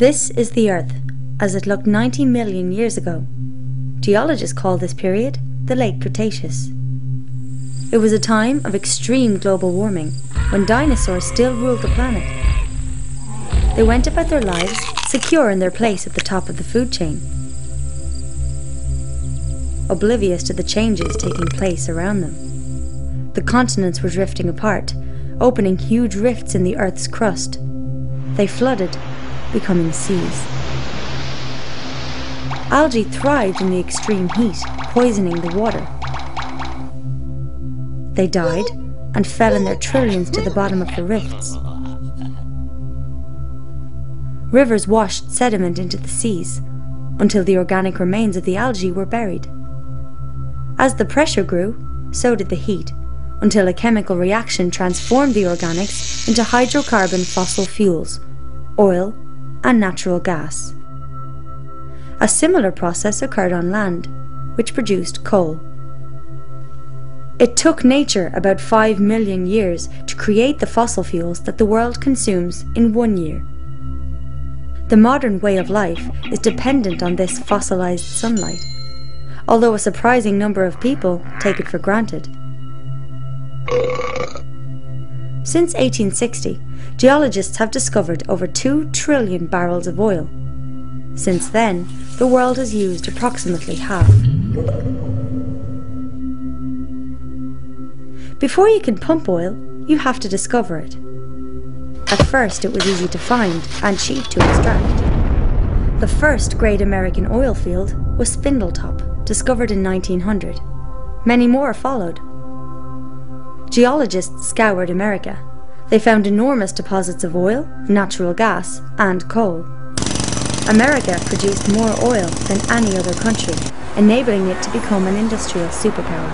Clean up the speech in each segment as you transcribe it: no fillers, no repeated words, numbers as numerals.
This is the Earth, as it looked 90 million years ago. Geologists call this period the Late Cretaceous. It was a time of extreme global warming, when dinosaurs still ruled the planet. They went about their lives secure in their place at the top of the food chain, oblivious to the changes taking place around them. The continents were drifting apart, opening huge rifts in the Earth's crust. They flooded, becoming seas. Algae thrived in the extreme heat, poisoning the water. They died and fell in their trillions to the bottom of the rifts. Rivers washed sediment into the seas until the organic remains of the algae were buried. As the pressure grew, so did the heat, until a chemical reaction transformed the organics into hydrocarbon fossil fuels, oil, and natural gas. A similar process occurred on land, which produced coal. It took nature about 5 million years to create the fossil fuels that the world consumes in 1 year. The modern way of life is dependent on this fossilized sunlight, although a surprising number of people take it for granted. Since 1860, geologists have discovered over 2 trillion barrels of oil. Since then, the world has used approximately half. Before you can pump oil, you have to discover it. At first, it was easy to find and cheap to extract. The first great American oil field was Spindletop, discovered in 1900. Many more followed. Geologists scoured America. They found enormous deposits of oil, natural gas, and coal. America produced more oil than any other country, enabling it to become an industrial superpower.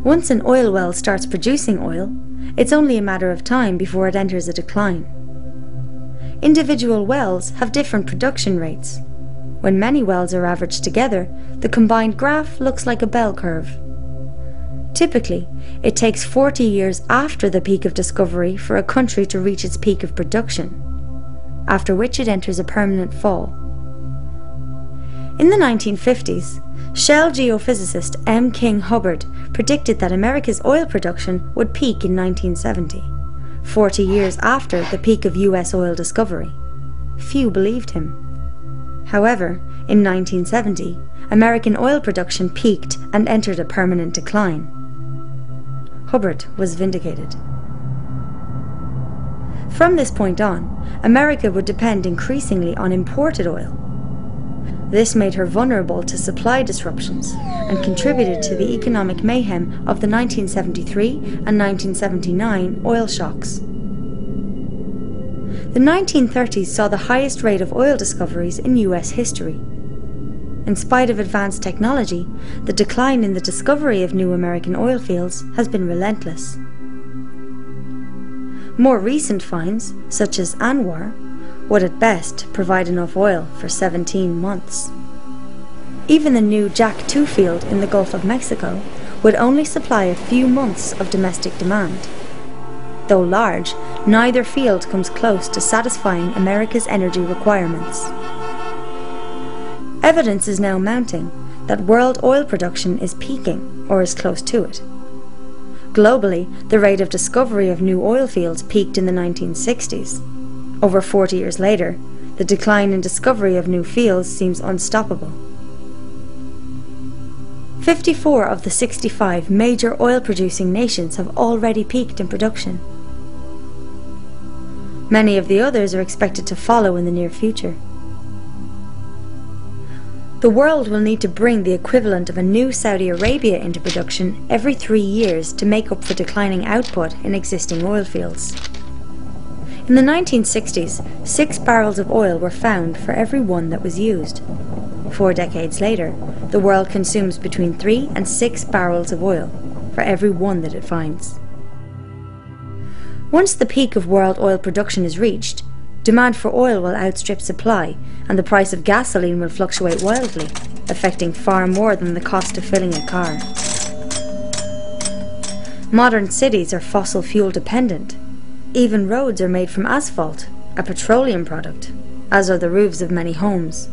Once an oil well starts producing oil, it's only a matter of time before it enters a decline. Individual wells have different production rates. When many wells are averaged together, the combined graph looks like a bell curve. Typically, it takes 40 years after the peak of discovery for a country to reach its peak of production, after which it enters a permanent fall. In the 1950s, Shell geophysicist M. King Hubbard predicted that America's oil production would peak in 1970, 40 years after the peak of US oil discovery. Few believed him. However, in 1970, American oil production peaked and entered a permanent decline. Hubbard was vindicated. From this point on, America would depend increasingly on imported oil. This made her vulnerable to supply disruptions and contributed to the economic mayhem of the 1973 and 1979 oil shocks. The 1930s saw the highest rate of oil discoveries in US history. In spite of advanced technology, the decline in the discovery of new American oil fields has been relentless. More recent finds, such as Anwar, would at best provide enough oil for 17 months. Even the new Jack 2 field in the Gulf of Mexico would only supply a few months of domestic demand. Though large, neither field comes close to satisfying America's energy requirements. Evidence is now mounting that world oil production is peaking or is close to it. Globally, the rate of discovery of new oil fields peaked in the 1960s. Over 40 years later, the decline in discovery of new fields seems unstoppable. 54 of the 65 major oil-producing nations have already peaked in production. Many of the others are expected to follow in the near future. The world will need to bring the equivalent of a new Saudi Arabia into production every 3 years to make up for declining output in existing oil fields. In the 1960s, 6 barrels of oil were found for every one that was used. 4 decades later, the world consumes between 3 and 6 barrels of oil for every one that it finds. Once the peak of world oil production is reached, demand for oil will outstrip supply, and the price of gasoline will fluctuate wildly, affecting far more than the cost of filling a car. Modern cities are fossil fuel dependent. Even roads are made from asphalt, a petroleum product, as are the roofs of many homes.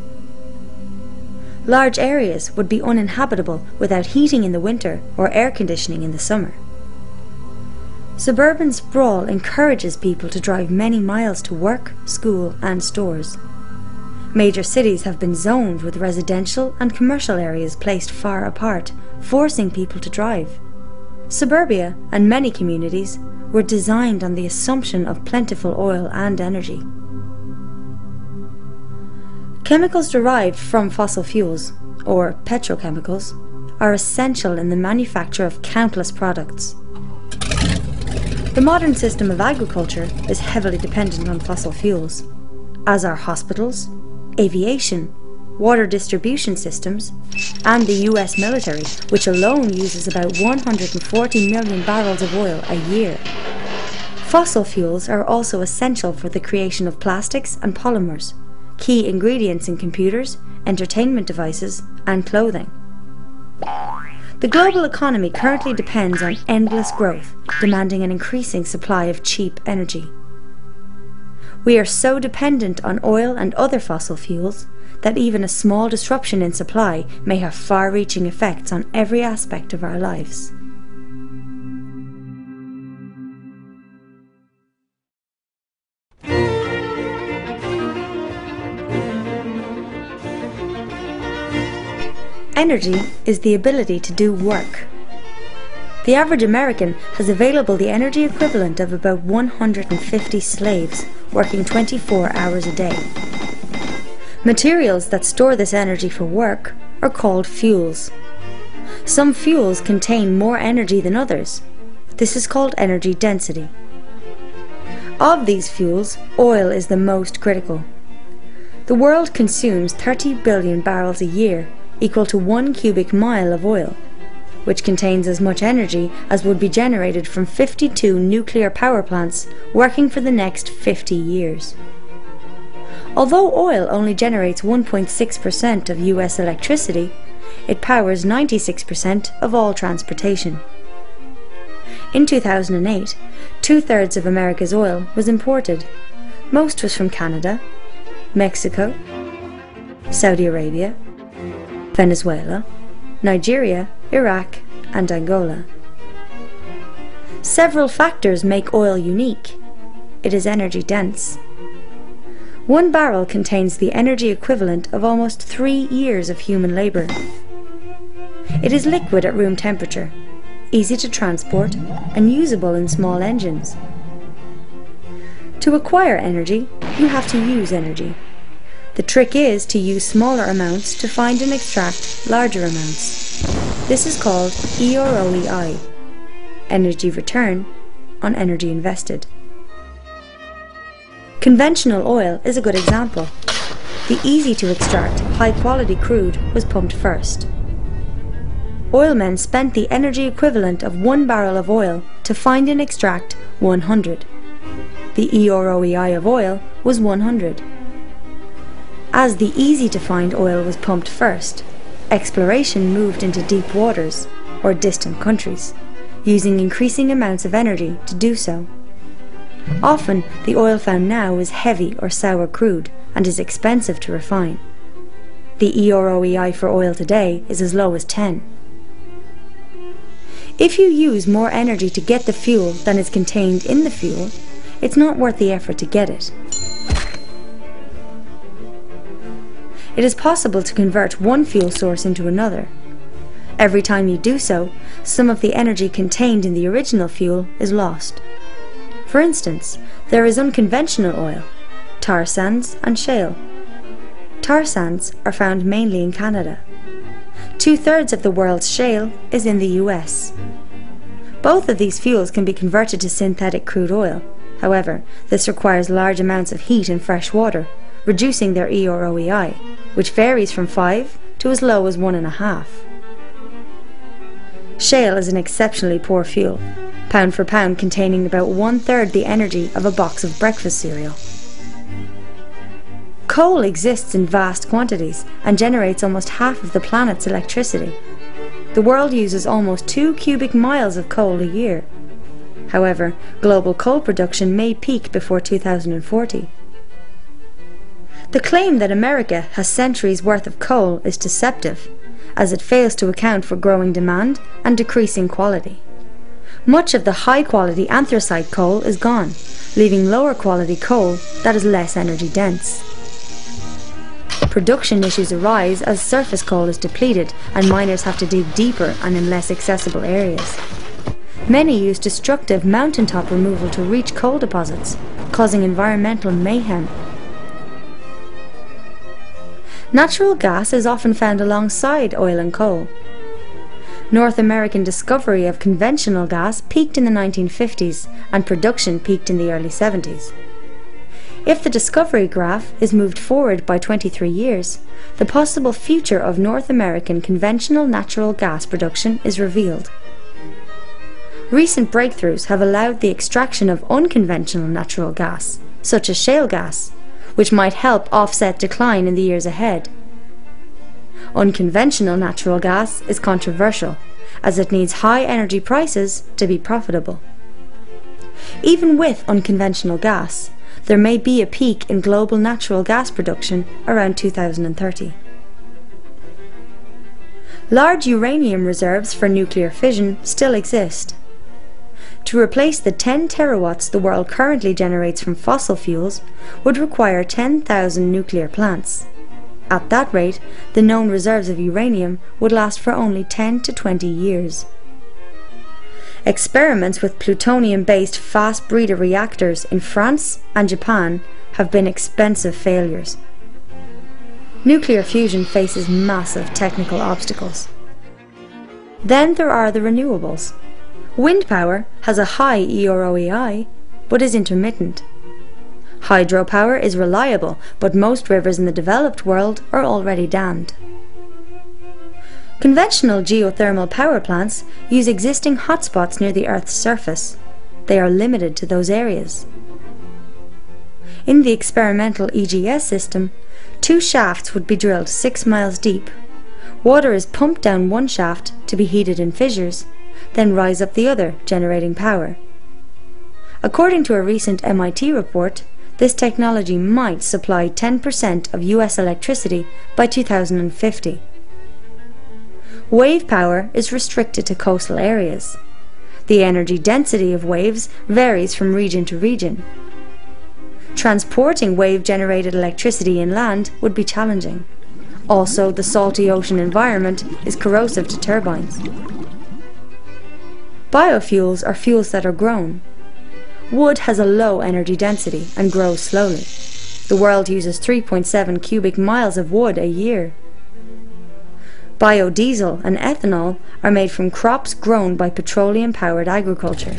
Large areas would be uninhabitable without heating in the winter or air conditioning in the summer. Suburban sprawl encourages people to drive many miles to work, school and stores. Major cities have been zoned with residential and commercial areas placed far apart, forcing people to drive. Suburbia and many communities were designed on the assumption of plentiful oil and energy. Chemicals derived from fossil fuels, or petrochemicals, are essential in the manufacture of countless products. The modern system of agriculture is heavily dependent on fossil fuels, as are hospitals, aviation, water distribution systems, and the US military, which alone uses about 140 million barrels of oil a year. Fossil fuels are also essential for the creation of plastics and polymers, key ingredients in computers, entertainment devices, and clothing. The global economy currently depends on endless growth, demanding an increasing supply of cheap energy. We are so dependent on oil and other fossil fuels that even a small disruption in supply may have far-reaching effects on every aspect of our lives. Energy is the ability to do work. The average American has available the energy equivalent of about 150 slaves working 24 hours a day. Materials that store this energy for work are called fuels. Some fuels contain more energy than others. This is called energy density. Of these fuels, oil is the most critical. The world consumes 30 billion barrels a year, equal to 1 cubic mile of oil, which contains as much energy as would be generated from 52 nuclear power plants working for the next 50 years. Although oil only generates 1.6% of US electricity, it powers 96% of all transportation. In 2008, 2/3 of America's oil was imported. Most was from Canada, Mexico, Saudi Arabia, Venezuela, Nigeria, Iraq, and Angola. Several factors make oil unique. It is energy dense. 1 barrel contains the energy equivalent of almost 3 years of human labor. It is liquid at room temperature, easy to transport, and usable in small engines. To acquire energy, you have to use energy. The trick is to use smaller amounts to find and extract larger amounts. This is called EROEI, energy return on energy invested. Conventional oil is a good example. The easy-to-extract, high-quality crude was pumped first. Oilmen spent the energy equivalent of 1 barrel of oil to find and extract 100. The EROEI of oil was 100. As the easy-to-find oil was pumped first, exploration moved into deep waters, or distant countries, using increasing amounts of energy to do so. Often, the oil found now is heavy or sour crude and is expensive to refine. The EROEI for oil today is as low as 10. If you use more energy to get the fuel than is contained in the fuel, it's not worth the effort to get it. It is possible to convert one fuel source into another. Every time you do so, some of the energy contained in the original fuel is lost. For instance, there is unconventional oil, tar sands and shale. Tar sands are found mainly in Canada. 2/3 of the world's shale is in the US. Both of these fuels can be converted to synthetic crude oil. However, this requires large amounts of heat and fresh water, reducing their EROEI, which varies from 5 to as low as 1.5. Shale is an exceptionally poor fuel, pound for pound containing about 1/3 the energy of a box of breakfast cereal. Coal exists in vast quantities and generates almost half of the planet's electricity. The world uses almost 2 cubic miles of coal a year. However, global coal production may peak before 2040. The claim that America has centuries' worth of coal is deceptive, as it fails to account for growing demand and decreasing quality. Much of the high-quality anthracite coal is gone, leaving lower-quality coal that is less energy-dense. Production issues arise as surface coal is depleted and miners have to dig deeper and in less accessible areas. Many use destructive mountaintop removal to reach coal deposits, causing environmental mayhem. Natural gas is often found alongside oil and coal. North American discovery of conventional gas peaked in the 1950s and production peaked in the early 70s. If the discovery graph is moved forward by 23 years, the possible future of North American conventional natural gas production is revealed. Recent breakthroughs have allowed the extraction of unconventional natural gas, such as shale gas, which might help offset decline in the years ahead. Unconventional natural gas is controversial, as it needs high energy prices to be profitable. Even with unconventional gas, there may be a peak in global natural gas production around 2030. Large uranium reserves for nuclear fission still exist. To replace the 10 terawatts the world currently generates from fossil fuels would require 10,000 nuclear plants. At that rate, the known reserves of uranium would last for only 10 to 20 years. Experiments with plutonium-based fast breeder reactors in France and Japan have been expensive failures. Nuclear fusion faces massive technical obstacles. Then there are the renewables. Wind power has a high EROEI, but is intermittent. Hydropower is reliable, but most rivers in the developed world are already dammed. Conventional geothermal power plants use existing hotspots near the Earth's surface. They are limited to those areas. In the experimental EGS system, 2 shafts would be drilled 6 miles deep. Water is pumped down one shaft to be heated in fissures, then rise up the other, generating power. According to a recent MIT report, this technology might supply 10% of US electricity by 2050. Wave power is restricted to coastal areas. The energy density of waves varies from region to region. Transporting wave-generated electricity inland would be challenging. Also, the salty ocean environment is corrosive to turbines. Biofuels are fuels that are grown. Wood has a low energy density and grows slowly. The world uses 3.7 cubic miles of wood a year. Biodiesel and ethanol are made from crops grown by petroleum-powered agriculture.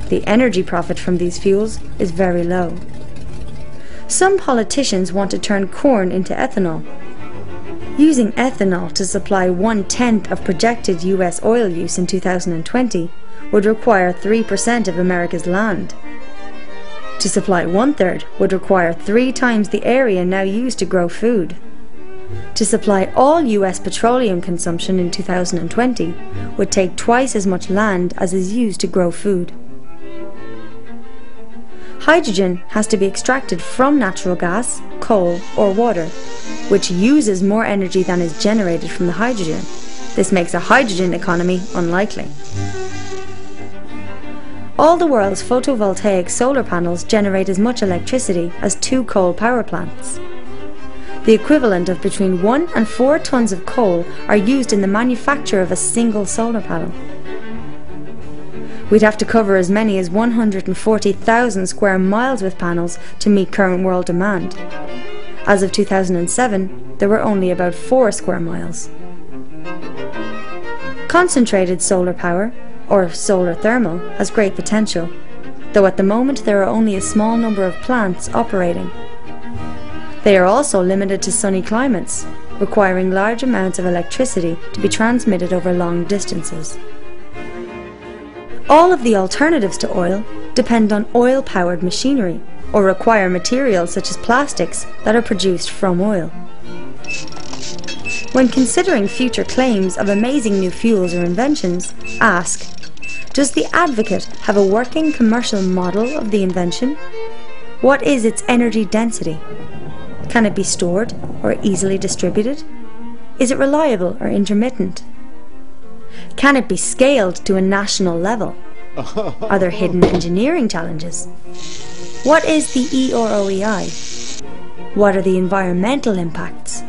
The energy profit from these fuels is very low. Some politicians want to turn corn into ethanol. Using ethanol to supply 1/10 of projected US oil use in 2020 would require 3% of America's land. To supply 1/3 would require 3 times the area now used to grow food. To supply all US petroleum consumption in 2020 would take twice as much land as is used to grow food. Hydrogen has to be extracted from natural gas, coal or water, which uses more energy than is generated from the hydrogen. This makes a hydrogen economy unlikely. All the world's photovoltaic solar panels generate as much electricity as 2 coal power plants. The equivalent of between 1 and 4 tons of coal are used in the manufacture of a single solar panel. We'd have to cover as many as 140,000 square miles with panels to meet current world demand. As of 2007, there were only about 4 square miles. Concentrated solar power, or solar thermal, has great potential, though at the moment there are only a small number of plants operating. They are also limited to sunny climates, requiring large amounts of electricity to be transmitted over long distances. All of the alternatives to oil depend on oil-powered machinery, or require materials such as plastics that are produced from oil. When considering future claims of amazing new fuels or inventions, ask, does the advocate have a working commercial model of the invention? What is its energy density? Can it be stored or easily distributed? Is it reliable or intermittent? Can it be scaled to a national level? Are there hidden engineering challenges? What is the EOROEI? What are the environmental impacts?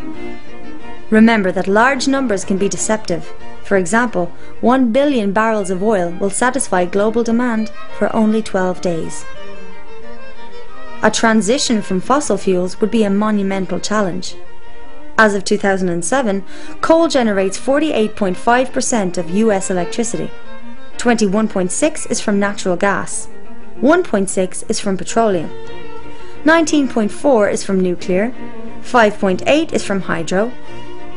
Remember that large numbers can be deceptive. For example, 1 billion barrels of oil will satisfy global demand for only 12 days. A transition from fossil fuels would be a monumental challenge. As of 2007, coal generates 48.5% of US electricity. 21.6% is from natural gas. 1.6% is from petroleum. 19.4% is from nuclear. 5.8% is from hydro.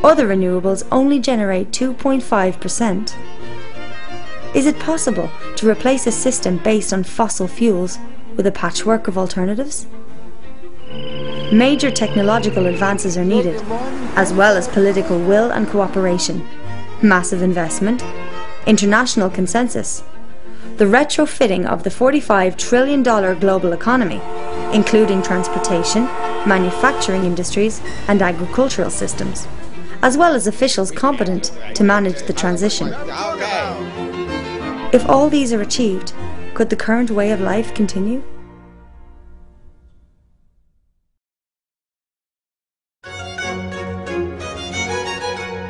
Other renewables only generate 2.5%. Is it possible to replace a system based on fossil fuels with a patchwork of alternatives? Major technological advances are needed, as well as political will and cooperation, massive investment, international consensus, the retrofitting of the $45 trillion global economy, including transportation, manufacturing industries and agricultural systems, as well as officials competent to manage the transition. If all these are achieved, could the current way of life continue?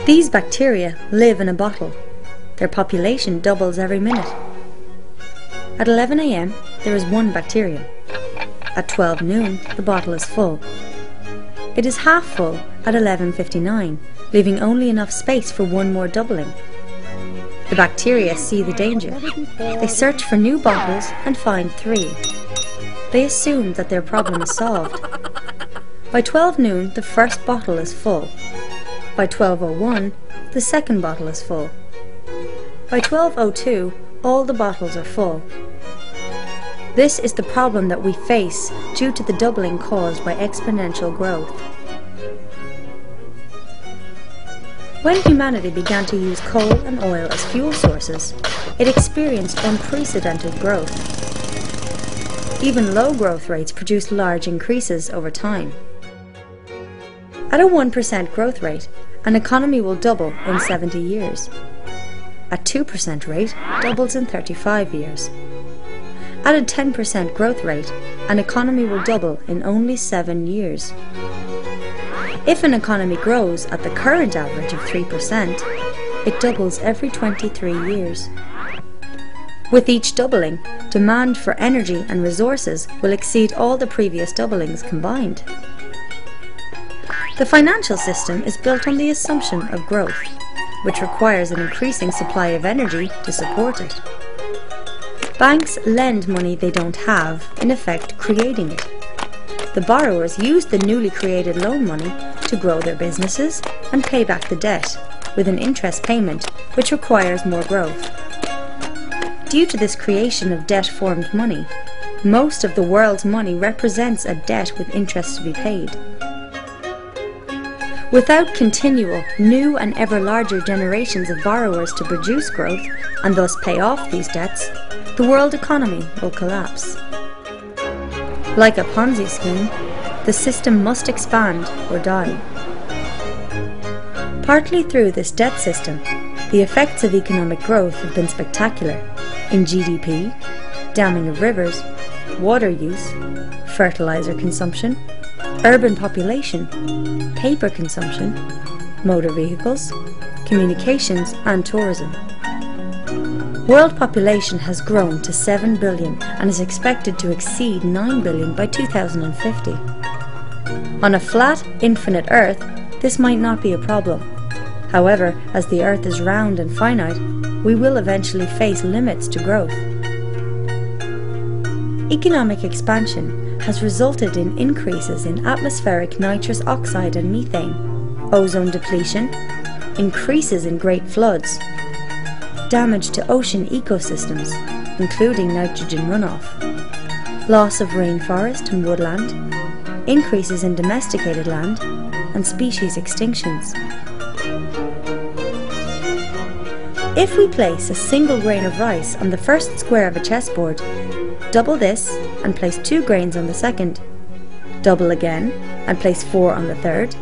These bacteria live in a bottle. Their population doubles every minute. At 11 AM, there is 1 bacterium. At 12 noon, the bottle is full. It is half full at 11:59, leaving only enough space for 1 more doubling. The bacteria see the danger. They search for new bottles and find 3. They assume that their problem is solved. By 12 noon, the first bottle is full. By 12:01, the second bottle is full. By 12:02, all the bottles are full. This is the problem that we face due to the doubling caused by exponential growth. When humanity began to use coal and oil as fuel sources, it experienced unprecedented growth. Even low growth rates produce large increases over time. At a 1% growth rate, an economy will double in 70 years. At 2% rate, doubles in 35 years. At a 10% growth rate, an economy will double in only 7 years. If an economy grows at the current average of 3%, it doubles every 23 years. With each doubling, demand for energy and resources will exceed all the previous doublings combined. The financial system is built on the assumption of growth, which requires an increasing supply of energy to support it. Banks lend money they don't have, in effect creating it. The borrowers use the newly created loan money to grow their businesses and pay back the debt, with an interest payment which requires more growth. Due to this creation of debt-formed money, most of the world's money represents a debt with interest to be paid. Without continual, new and ever larger generations of borrowers to produce growth and thus pay off these debts, the world economy will collapse. Like a Ponzi scheme, the system must expand or die. Partly through this debt system, the effects of economic growth have been spectacular in GDP, damming of rivers, water use, fertilizer consumption, urban population, paper consumption, motor vehicles, communications and tourism. World population has grown to 7 billion and is expected to exceed 9 billion by 2050. On a flat, infinite Earth, this might not be a problem. However, as the Earth is round and finite, we will eventually face limits to growth. Economic expansion has resulted in increases in atmospheric nitrous oxide and methane, ozone depletion, increases in great floods, damage to ocean ecosystems, including nitrogen runoff, loss of rainforest and woodland, increases in domesticated land, and species extinctions. If we place a single grain of rice on the first square of a chessboard, double this and place 2 grains on the second, double again and place 4 on the third,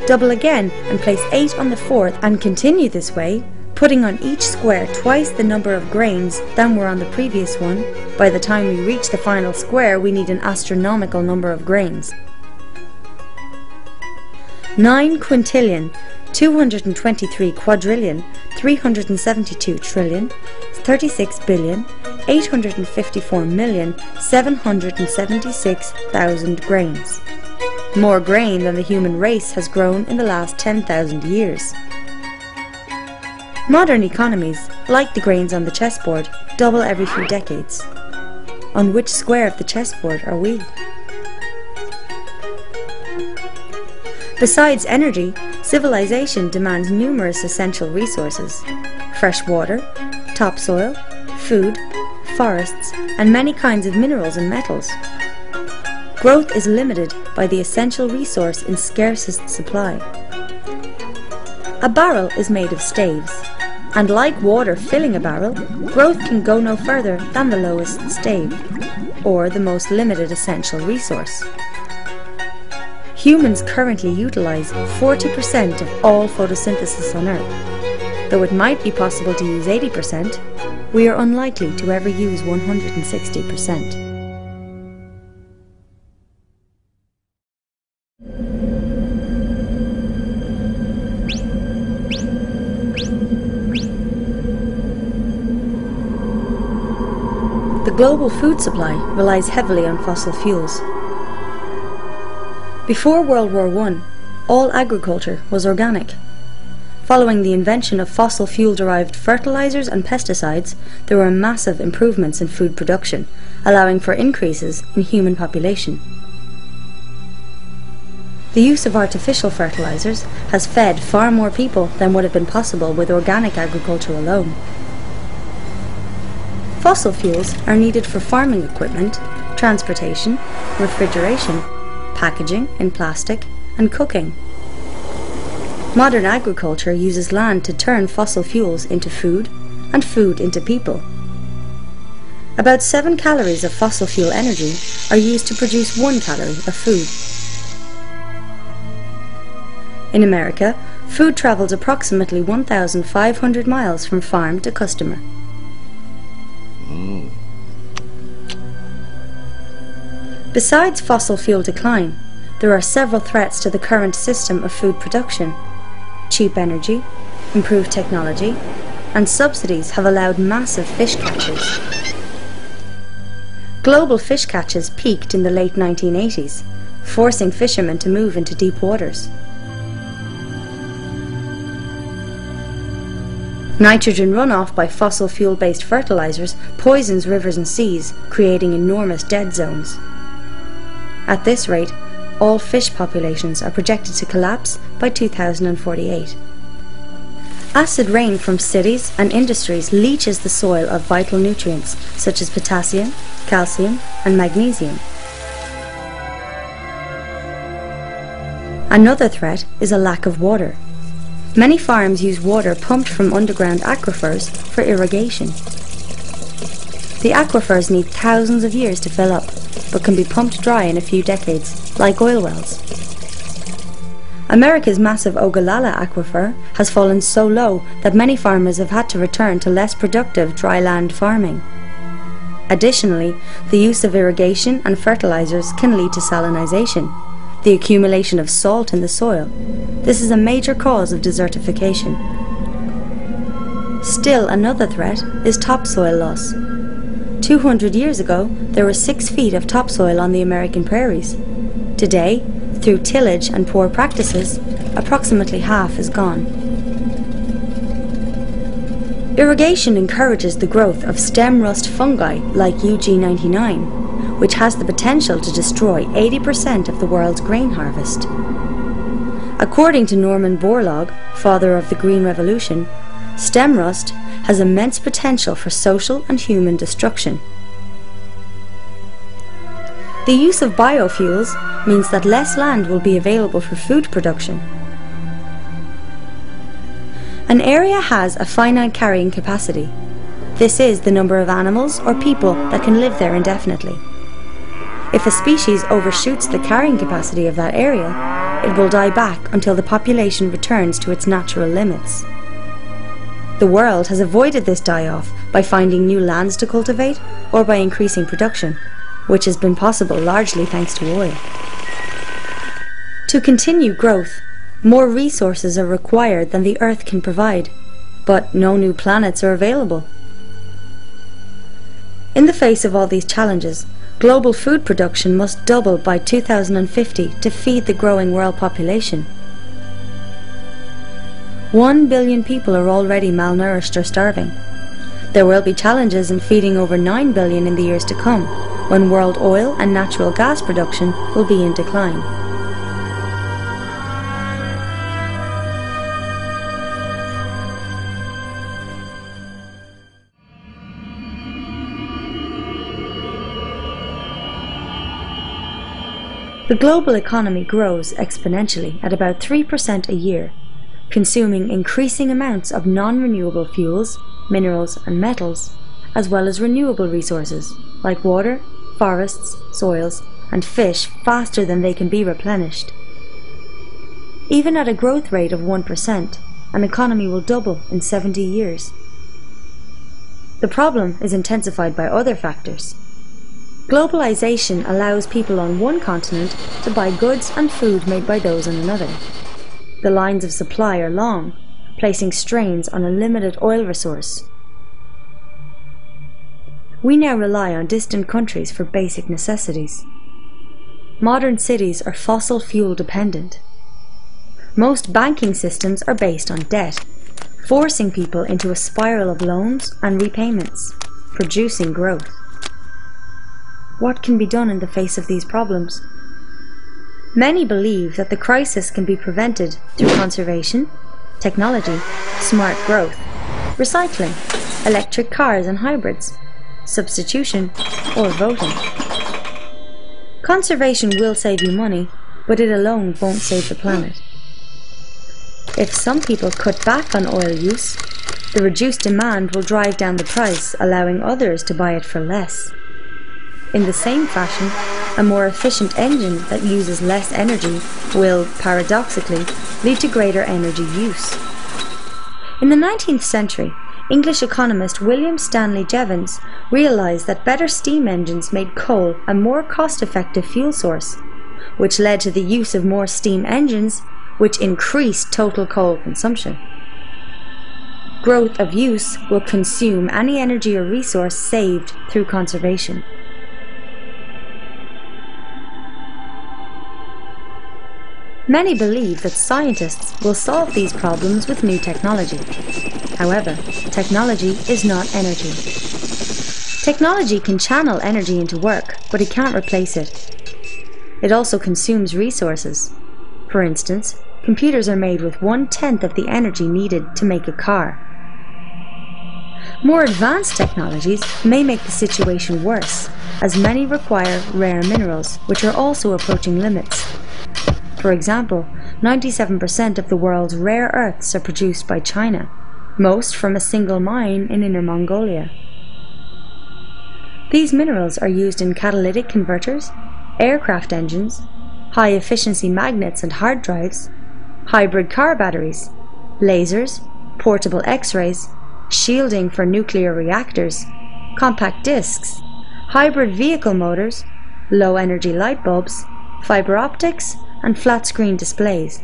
double again and place 8 on the fourth, and continue this way, putting on each square twice the number of grains than were on the previous one. By the time we reach the final square, we need an astronomical number of grains. 9 quintillion, 223 quadrillion, 372 trillion, 36 billion, 854,776,000 grains. More grain than the human race has grown in the last 10,000 years. Modern economies, like the grains on the chessboard, double every few decades. On which square of the chessboard are we? Besides energy, civilization demands numerous essential resources: fresh water, topsoil, food, forests, and many kinds of minerals and metals. Growth is limited by the essential resource in scarcest supply. A barrel is made of staves, and like water filling a barrel, growth can go no further than the lowest stave, or the most limited essential resource. Humans currently utilize 40% of all photosynthesis on Earth. Though it might be possible to use 80%, we are unlikely to ever use 160%. The global food supply relies heavily on fossil fuels. Before World War I, all agriculture was organic. Following the invention of fossil fuel-derived fertilizers and pesticides, there were massive improvements in food production, allowing for increases in human population. The use of artificial fertilizers has fed far more people than would have been possible with organic agriculture alone. Fossil fuels are needed for farming equipment, transportation, refrigeration, packaging in plastic, and cooking. Modern agriculture uses land to turn fossil fuels into food and food into people. About 7 calories of fossil fuel energy are used to produce 1 calorie of food. In America, food travels approximately 1,500 miles from farm to customer. Besides fossil fuel decline, there are several threats to the current system of food production. Cheap energy, improved technology, and subsidies have allowed massive fish catches. Global fish catches peaked in the late 1980s, forcing fishermen to move into deep waters. Nitrogen runoff by fossil fuel-based fertilizers poisons rivers and seas, creating enormous dead zones. At this rate, all fish populations are projected to collapse by 2048. Acid rain from cities and industries leaches the soil of vital nutrients such as potassium, calcium, and magnesium. Another threat is a lack of water. Many farms use water pumped from underground aquifers for irrigation. The aquifers need thousands of years to fill up, but can be pumped dry in a few decades, like oil wells. America's massive Ogallala aquifer has fallen so low that many farmers have had to return to less productive dry land farming. Additionally, the use of irrigation and fertilizers can lead to salinization, the accumulation of salt in the soil. This is a major cause of desertification. Still another threat is topsoil loss. 200 years ago, there were 6 feet of topsoil on the American prairies. Today, through tillage and poor practices, approximately half is gone. Irrigation encourages the growth of stem rust fungi like UG99, which has the potential to destroy 80% of the world's grain harvest. According to Norman Borlaug, father of the Green Revolution, stem rust has immense potential for social and human destruction. The use of biofuels means that less land will be available for food production. An area has a finite carrying capacity. This is the number of animals or people that can live there indefinitely. If a species overshoots the carrying capacity of that area, it will die back until the population returns to its natural limits. The world has avoided this die-off by finding new lands to cultivate or by increasing production, which has been possible largely thanks to oil. To continue growth, more resources are required than the Earth can provide, but no new planets are available. In the face of all these challenges, global food production must double by 2050 to feed the growing world population. 1 billion people are already malnourished or starving. There will be challenges in feeding over 9 billion in the years to come, when world oil and natural gas production will be in decline. The global economy grows exponentially at about 3% a year, consuming increasing amounts of non-renewable fuels, minerals and metals, as well as renewable resources like water, forests, soils and fish faster than they can be replenished. Even at a growth rate of 1%, an economy will double in 70 years. The problem is intensified by other factors. Globalization allows people on one continent to buy goods and food made by those on another. The lines of supply are long, placing strains on a limited oil resource. We now rely on distant countries for basic necessities. Modern cities are fossil fuel dependent. Most banking systems are based on debt, forcing people into a spiral of loans and repayments, producing growth. What can be done in the face of these problems? Many believe that the crisis can be prevented through conservation, technology, smart growth, recycling, electric cars and hybrids, substitution, or voting. Conservation will save you money, but it alone won't save the planet. If some people cut back on oil use, the reduced demand will drive down the price, allowing others to buy it for less. In the same fashion, a more efficient engine that uses less energy will, paradoxically, lead to greater energy use. In the 19th century, English economist William Stanley Jevons realized that better steam engines made coal a more cost-effective fuel source, which led to the use of more steam engines, which increased total coal consumption. Growth of use will consume any energy or resource saved through conservation. Many believe that scientists will solve these problems with new technology. However, technology is not energy. Technology can channel energy into work, but it can't replace it. It also consumes resources. For instance, computers are made with 1/10 of the energy needed to make a car. More advanced technologies may make the situation worse, as many require rare minerals, which are also approaching limits. For example, 97% of the world's rare earths are produced by China, most from a single mine in Inner Mongolia. These minerals are used in catalytic converters, aircraft engines, high-efficiency magnets and hard drives, hybrid car batteries, lasers, portable X-rays, shielding for nuclear reactors, compact discs, hybrid vehicle motors, low-energy light bulbs, fiber optics, and flat-screen displays.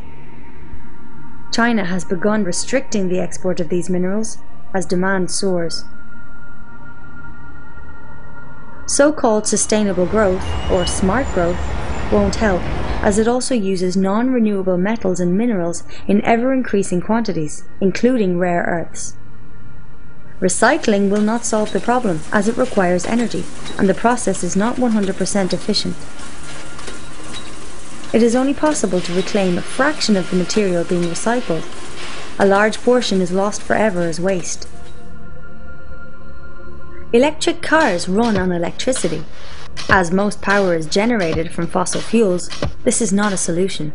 China has begun restricting the export of these minerals as demand soars. So-called sustainable growth, or smart growth, won't help, as it also uses non-renewable metals and minerals in ever-increasing quantities, including rare earths. Recycling will not solve the problem, as it requires energy, and the process is not 100% efficient. It is only possible to reclaim a fraction of the material being recycled. A large portion is lost forever as waste. Electric cars run on electricity. As most power is generated from fossil fuels, this is not a solution.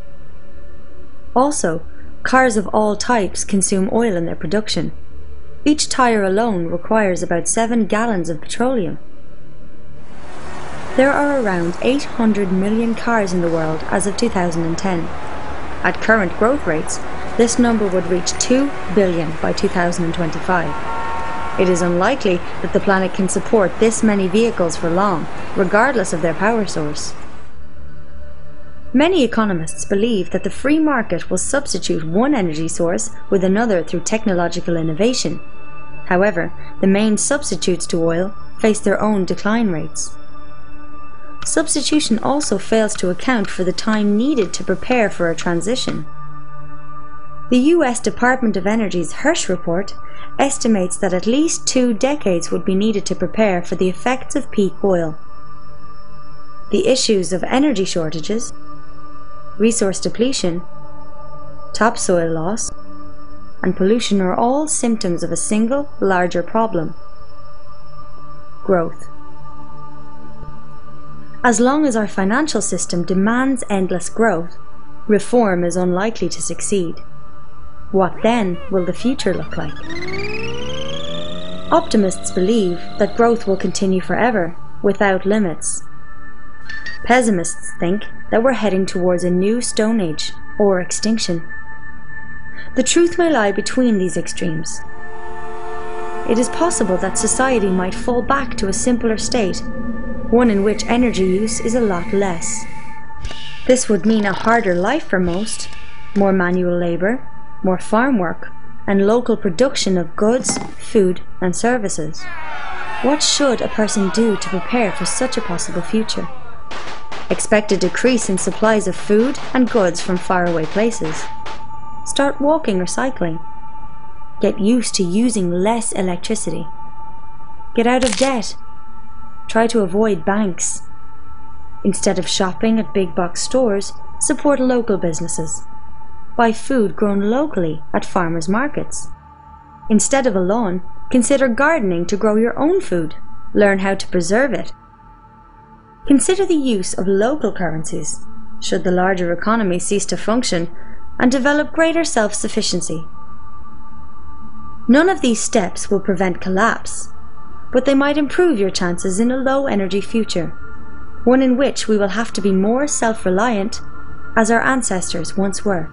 Also, cars of all types consume oil in their production. Each tire alone requires about 7 gallons of petroleum. There are around 800 million cars in the world as of 2010. At current growth rates, this number would reach 2 billion by 2025. It is unlikely that the planet can support this many vehicles for long, regardless of their power source. Many economists believe that the free market will substitute one energy source with another through technological innovation. However, the main substitutes to oil face their own decline rates. Substitution also fails to account for the time needed to prepare for a transition. The US Department of Energy's Hirsch report estimates that at least 2 decades would be needed to prepare for the effects of peak oil. The issues of energy shortages, resource depletion, topsoil loss, and pollution are all symptoms of a single, larger problem: growth. As long as our financial system demands endless growth, reform is unlikely to succeed. What then will the future look like? Optimists believe that growth will continue forever, without limits. Pessimists think that we're heading towards a new Stone Age, or extinction. The truth may lie between these extremes. It is possible that society might fall back to a simpler state, one in which energy use is a lot less. This would mean a harder life for most, more manual labour, more farm work, and local production of goods, food, and services. What should a person do to prepare for such a possible future? Expect a decrease in supplies of food and goods from faraway places. Start walking or cycling. Get used to using less electricity. Get out of debt. Try to avoid banks. Instead of shopping at big box stores, support local businesses. Buy food grown locally at farmers' markets. Instead of a lawn, consider gardening to grow your own food. Learn how to preserve it. Consider the use of local currencies, should the larger economy cease to function, and develop greater self-sufficiency. None of these steps will prevent collapse, but they might improve your chances in a low-energy future, one in which we will have to be more self-reliant, as our ancestors once were.